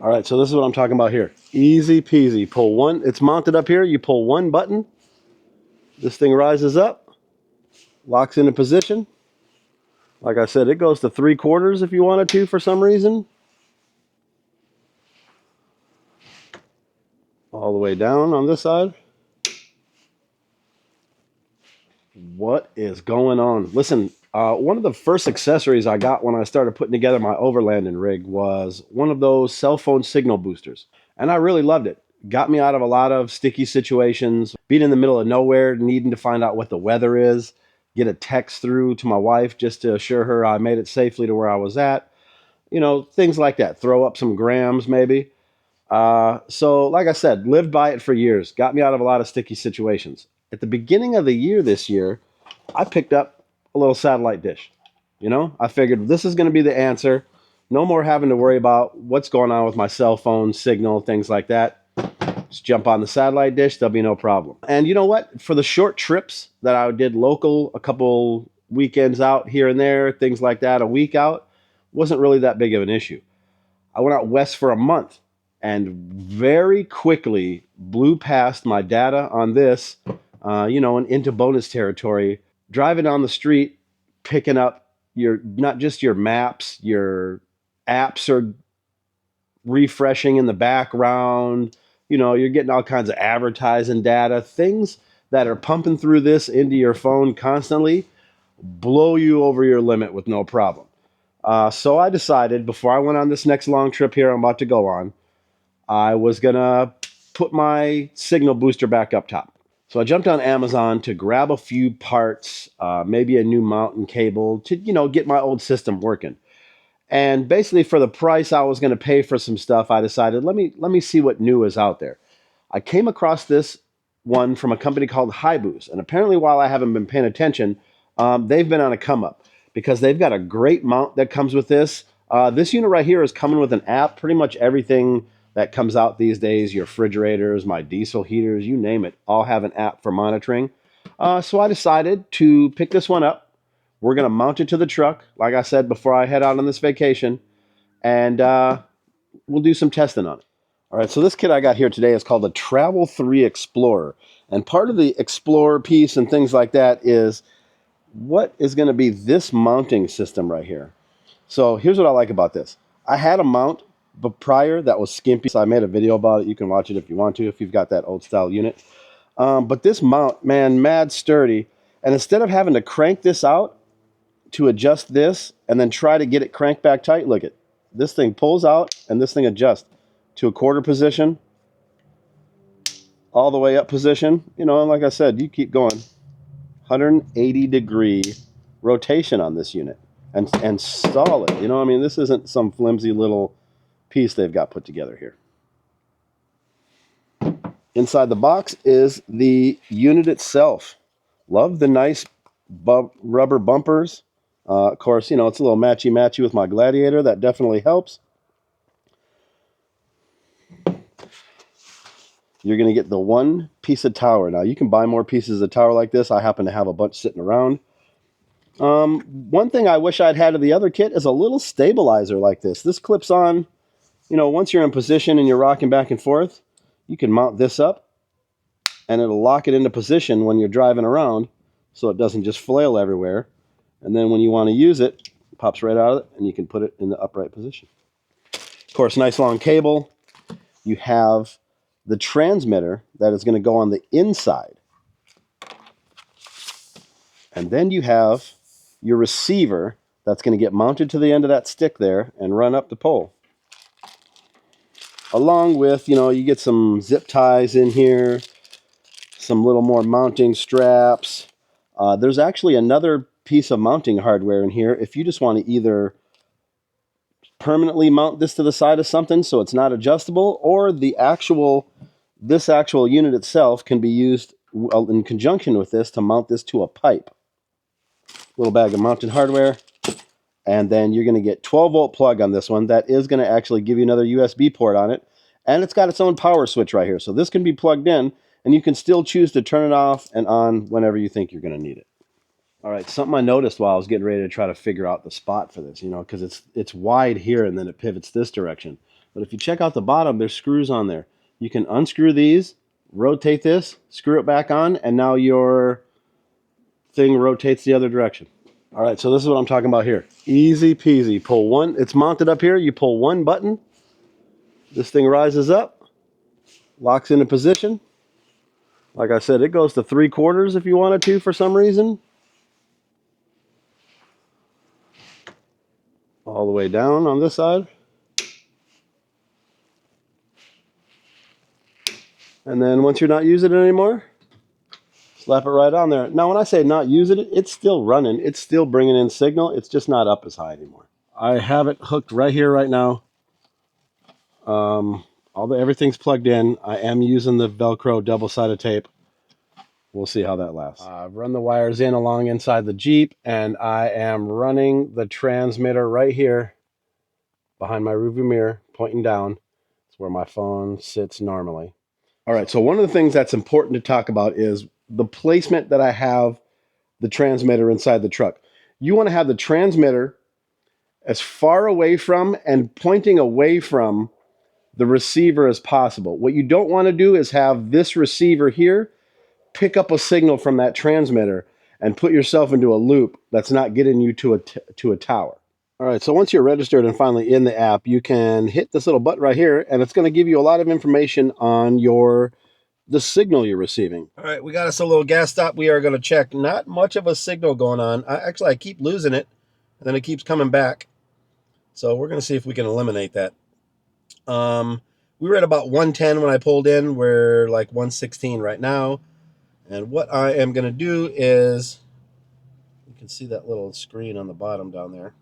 All right, so this is what I'm talking about here. Easy peasy. Pull one, it's mounted up here. You pull one button, this thing rises up, locks into position. Like I said, it goes to 3/4 if you wanted to for some reason. All the way down on this side. What is going on? Listen, one of the first accessories I got when I started putting together my overlanding rig was one of those cell phone signal boosters. And I really loved it. Got me out of a lot of sticky situations, being in the middle of nowhere, needing to find out what the weather is, get a text through to my wife just to assure her I made it safely to where I was at. You know, things like that. Throw up some grams maybe. So like I said, lived by it for years. Got me out of a lot of sticky situations. At the beginning of the year this year, I picked up a little satellite dish. You know, I figured this is going to be the answer. No more having to worry about what's going on with my cell phone signal, things like that. Just jump on the satellite dish, there'll be no problem. And you know what? For the short trips that I did local, a couple weekends out here and there, things like that, a week out, wasn't really that big of an issue. I went out west for a month and very quickly blew past my data on this, and into bonus territory, driving down the street, picking up not just your maps, your apps are refreshing in the background. You know, you're getting all kinds of advertising data, things that are pumping through this into your phone constantly, blow you over your limit with no problem. So I decided before I went on this next long trip here I'm about to go on, I was going to put my signal booster back up top. So I jumped on Amazon to grab a few parts, maybe a new mountain cable to, get my old system working. And basically for the price I was going to pay for some stuff, I decided, let me see what new is out there. I came across this one from a company called HiBoost. And apparently while I haven't been paying attention, they've been on a come up because they've got a great mount that comes with this. This unit right here is coming with an app. Pretty much everything that comes out these days, your refrigerators, my diesel heaters, you name it, all have an app for monitoring. So I decided to pick this one up. We're going to mount it to the truck, like I said, before I head out on this vacation, and we'll do some testing on it. All right, so this kit I got here today is called the Travel 3 Explorer. And part of the Explorer piece and things like that is what is going to be this mounting system right here. So here's what I like about this. I had a mount prior that was skimpy, so I made a video about it. You can watch it if you want to, if you've got that old style unit. But this mount, man, mad sturdy. And instead of having to crank this out to adjust this and then try to get it cranked back tight, look at this thing pulls out and this thing adjusts to a quarter position, all the way up position. And like I said, you keep going. 180-degree rotation on this unit and solid. This isn't some flimsy little piece they've got put together here. Inside the box is the unit itself. Love the nice rubber bumpers. Of course, it's a little matchy-matchy with my Gladiator. That definitely helps. You're going to get the one piece of tower. Now, you can buy more pieces of tower like this. I happen to have a bunch sitting around. One thing I wish I'd had of the other kit is a little stabilizer like this. This clips on, once you're in position and you're rocking back and forth, you can mount this up and it'll lock it into position when you're driving around so it doesn't just flail everywhere. And then when you want to use it, it pops right out of it and you can put it in the upright position. Of course, nice long cable. You have the transmitter that is going to go on the inside. And then you have your receiver that's going to get mounted to the end of that stick there and run up the pole. Along with, you get some zip ties in here, some little more mounting straps. There's actually another piece of mounting hardware in here if you just want to either permanently mount this to the side of something so it's not adjustable, or this actual unit itself can be used in conjunction with this to mount this to a pipe. Little bag of mounting hardware. And then you're going to get 12-volt plug on this one. That is going to actually give you another USB port on it. And it's got its own power switch right here. So this can be plugged in, and you can still choose to turn it off and on whenever you think you're going to need it. All right, something I noticed while I was getting ready to try to figure out the spot for this, because it's wide here and then it pivots this direction. But if you check out the bottom, there's screws on there. You can unscrew these, rotate this, screw it back on, and now your thing rotates the other direction. All right, so this is what I'm talking about here. Easy peasy. Pull one. It's mounted up here. You pull one button. This thing rises up, locks into position. Like I said, it goes to 3/4 if you wanted to for some reason. All the way down on this side. And then once you're not using it anymore, slap it right on there. Now, when I say not using it, it's still running. It's still bringing in signal. It's just not up as high anymore. I have it hooked right here right now. Everything's plugged in. I am using the Velcro double-sided tape. We'll see how that lasts. I've run the wires in along inside the Jeep, and I am running the transmitter right here behind my rearview mirror, pointing down. It's where my phone sits normally. All right, so one of the things that's important to talk about is the placement that I have the transmitter inside the truck. You want to have the transmitter as far away from and pointing away from the receiver as possible. What you don't want to do is have this receiver here pick up a signal from that transmitter and put yourself into a loop that's not getting you to a tower. All right, so once you're registered and finally in the app, you can hit this little button right here, and it's going to give you a lot of information on the signal you're receiving. All right, we got us a little gas stop. We are going to check. Not much of a signal going on. I keep losing it, and then it keeps coming back. So we're going to see if we can eliminate that. We were at about 110 when I pulled in. We're like 116 right now. And what I am going to do is, you can see that little screen on the bottom down there.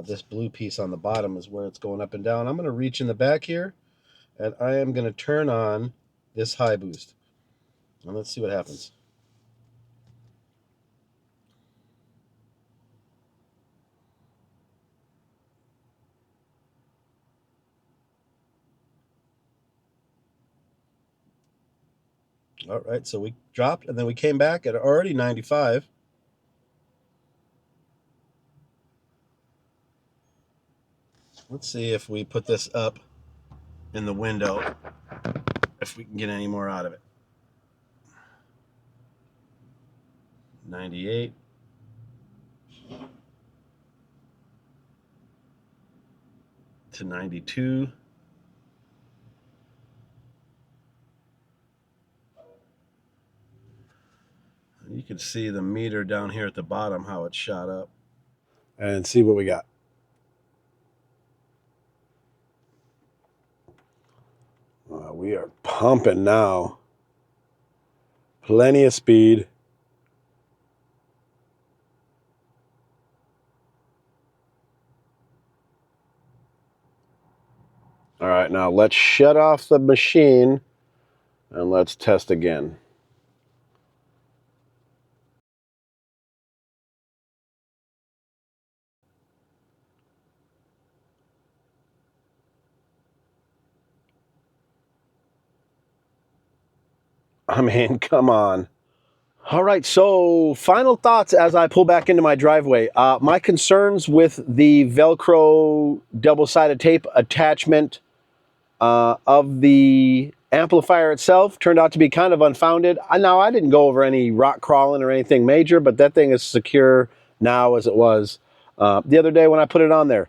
This blue piece on the bottom is where it's going up and down. I'm going to reach in the back here, and I am going to turn on this HiBoost. And let's see what happens. All right, so we dropped, and then we came back at already 95. Let's see if we put this up in the window, if we can get any more out of it. 98. To 92. You can see the meter down here at the bottom, how it shot up. And see what we got. We are pumping now. Plenty of speed. All right, now let's shut off the machine and let's test again. I mean, come on. All right, so final thoughts as I pull back into my driveway. My concerns with the Velcro double-sided tape attachment of the amplifier itself turned out to be kind of unfounded. Now, I didn't go over any rock crawling or anything major, but that thing is secure now as it was the other day when I put it on there.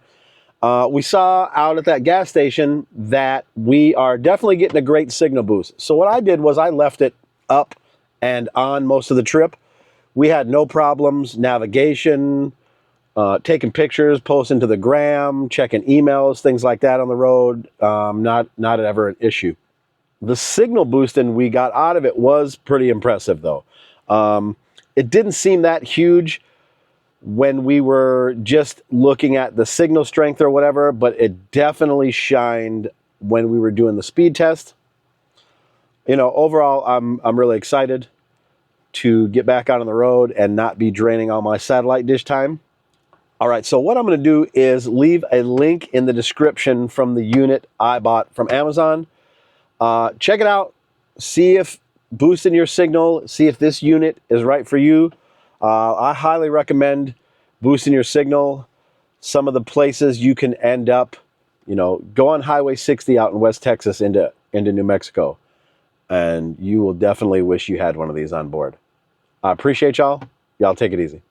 We saw out at that gas station that we are definitely getting a great signal boost. So what I did was I left it up and on most of the trip. We had no problems, navigation, taking pictures, posting to the gram, checking emails, things like that on the road. Not ever an issue. The signal boosting we got out of it was pretty impressive, though. It didn't seem that huge when we were just looking at the signal strength or whatever, but it definitely shined when we were doing the speed test. You know, overall, I'm really excited to get back out on the road and not be draining all my satellite dish time. All right, so what I'm going to do is leave a link in the description from the unit I bought from Amazon. Check it out. See if boosting your signal, see if this unit is right for you. I highly recommend boosting your signal. Some of the places you can end up You know, go on Highway 60 out in West Texas into New Mexico, and you will definitely wish you had one of these on board. I appreciate y'all. Y'all take it easy.